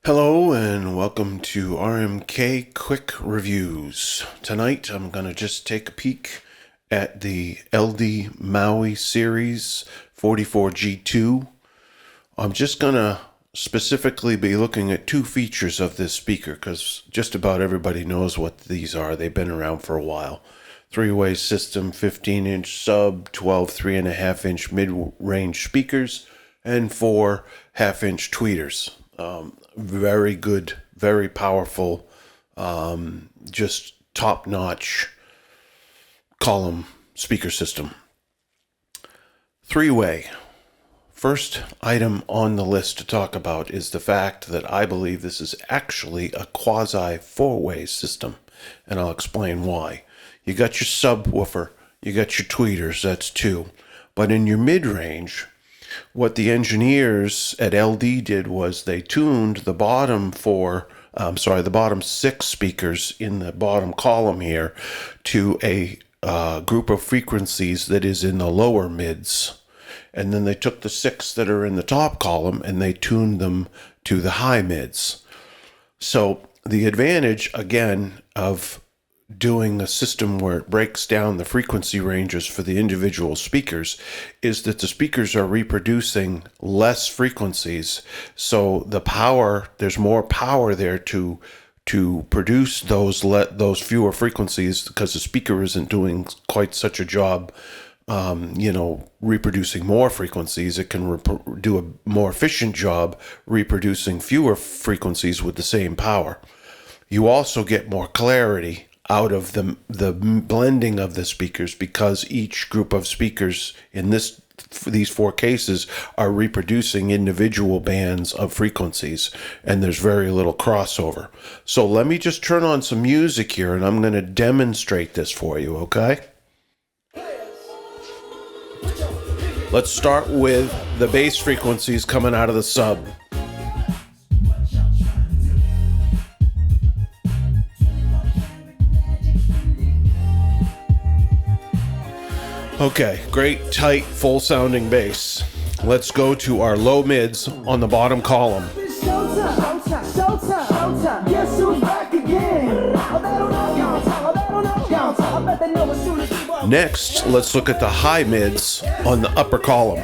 Hello and welcome to RMK Quick Reviews. Tonight I'm going to just take a peek at the LD Maui Series 44G2. I'm just going to specifically be looking at two features of this speaker because just about everybody knows what these are. They've been around for a while. Three-way system, 15-inch sub, 12 3.5-inch mid-range speakers, and 4 half-inch tweeters. Very good, very powerful, just top-notch column speaker system. Three-way. First item on the list to talk about is the fact that I believe this is actually a quasi four-way system, and I'll explain why. You got your subwoofer, you got your tweeters, that's two. But in your mid-range, what the engineers at LD did was they tuned the bottom six speakers in the bottom column here to a group of frequencies that is in the lower mids. And then they took the six that are in the top column and they tuned them to the high mids. So the advantage, again, of doing a system where it breaks down the frequency ranges for the individual speakers is that the speakers are reproducing less frequencies. So the power, there's more power there to produce those fewer frequencies because the speaker isn't doing quite such a job reproducing more frequencies. It can do a more efficient job reproducing fewer frequencies with the same power. You also get more clarity out of the blending of the speakers because each group of speakers in these four cases are reproducing individual bands of frequencies, and there's very little crossover. So let me just turn on some music here and I'm going to demonstrate this for you, okay? Let's start with the bass frequencies coming out of the sub. Okay, great, tight, full-sounding bass. Let's go to our low mids on the bottom column. Next, let's look at the high mids on the upper column.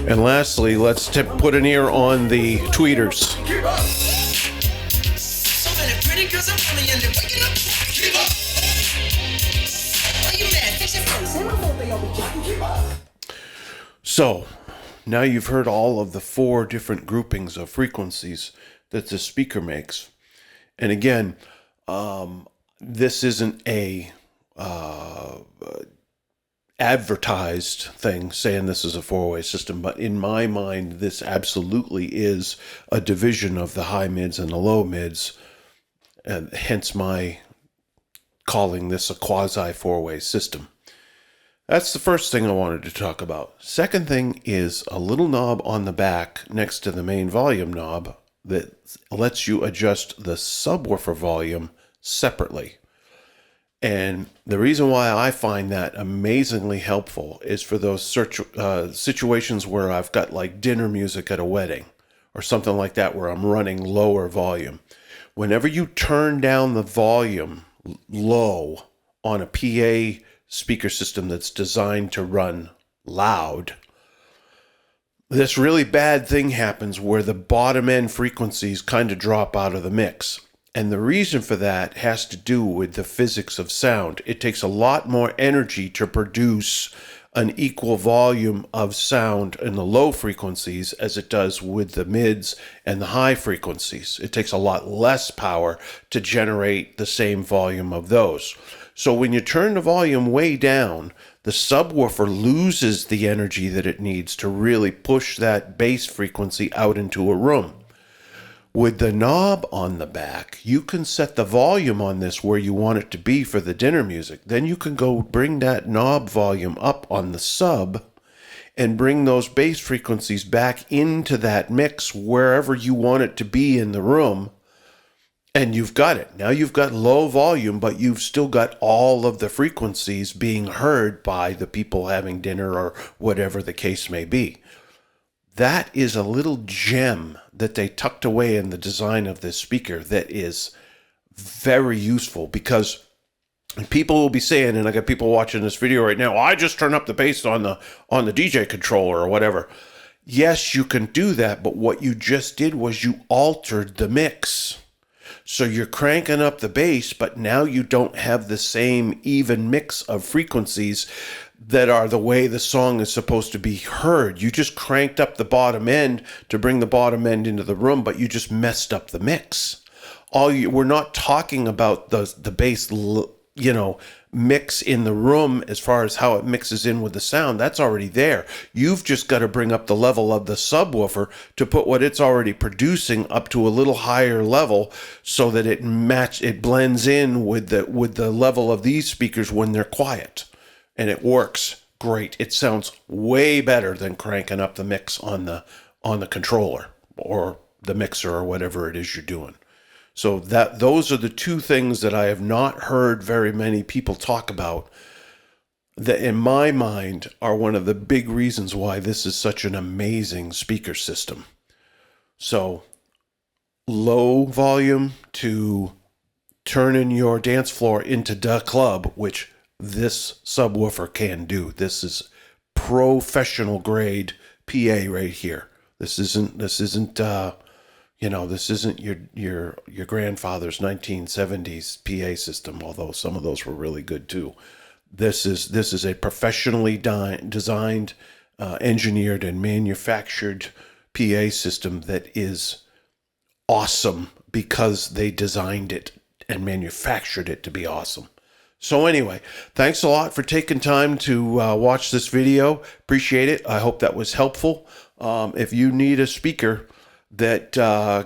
And lastly, let's put an ear on the tweeters. So, now you've heard all of the four different groupings of frequencies that the speaker makes. And again, this isn't a advertised thing saying this is a four-way system, but in my mind, this absolutely is a division of the high mids and the low mids, and hence my calling this a quasi four-way system. That's the first thing I wanted to talk about. Second thing is a little knob on the back next to the main volume knob that lets you adjust the subwoofer volume separately. And the reason why I find that amazingly helpful is for those situations where I've got like dinner music at a wedding or something like that where I'm running lower volume. Whenever you turn down the volume low on a PA speaker system that's designed to run loud, this really bad thing happens where the bottom end frequencies kind of drop out of the mix. And the reason for that has to do with the physics of sound. It takes a lot more energy to produce an equal volume of sound in the low frequencies as it does with the mids and the high frequencies. It takes a lot less power to generate the same volume of those. So when you turn the volume way down, the subwoofer loses the energy that it needs to really push that bass frequency out into a room. With the knob on the back, you can set the volume on this where you want it to be for the dinner music. Then you can go bring that knob volume up on the sub and bring those bass frequencies back into that mix wherever you want it to be in the room. And you've got it. Now you've got low volume, but you've still got all of the frequencies being heard by the people having dinner or whatever the case may be. That is a little gem that they tucked away in the design of this speaker that is very useful, because people will be saying, and I got people watching this video right now, I just turn up the bass on the DJ controller or whatever. Yes, you can do that, but what you just did was you altered the mix. So you're cranking up the bass, but now you don't have the same even mix of frequencies that are the way the song is supposed to be heard. You just cranked up the bottom end to bring the bottom end into the room, but you just messed up the mix. We're not talking about the bass, mix in the room as far as how it mixes in with the sound. That's already there. You've just got to bring up the level of the subwoofer to put what it's already producing up to a little higher level so that it blends in with the level of these speakers when they're quiet. And it works great. It sounds way better than cranking up the mix on the controller or the mixer or whatever it is you're doing. So those are the two things that I have not heard very many people talk about that in my mind are one of the big reasons why this is such an amazing speaker system. So low volume to turning your dance floor into the club, which this subwoofer can do. This is professional grade PA right here. This isn't this isn't your grandfather's 1970s PA system, although some of those were really good too. This is a professionally designed, engineered, and manufactured PA system that is awesome because they designed it and manufactured it to be awesome. So anyway, thanks a lot for taking time to watch this video. Appreciate it. I hope that was helpful. If you need a speaker that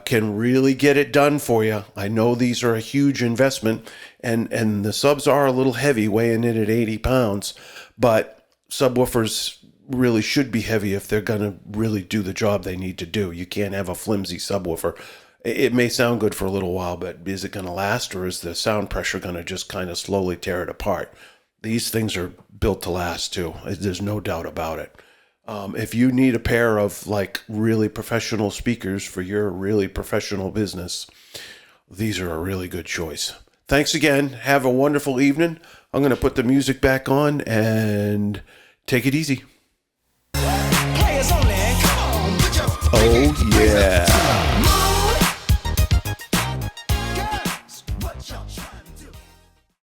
can really get it done for you, I know these are a huge investment, and the subs are a little heavy, weighing in at 80 pounds, but subwoofers really should be heavy if they're going to really do the job they need to do. You can't have a flimsy subwoofer. It may sound good for a little while, but is it going to last, or is the sound pressure going to just kind of slowly tear it apart? These things are built to last too. There's no doubt about it. If you need a pair of like really professional speakers for your really professional business, these are a really good choice. Thanks again. Have a wonderful evening. I'm going to put the music back on and take it easy. Oh yeah.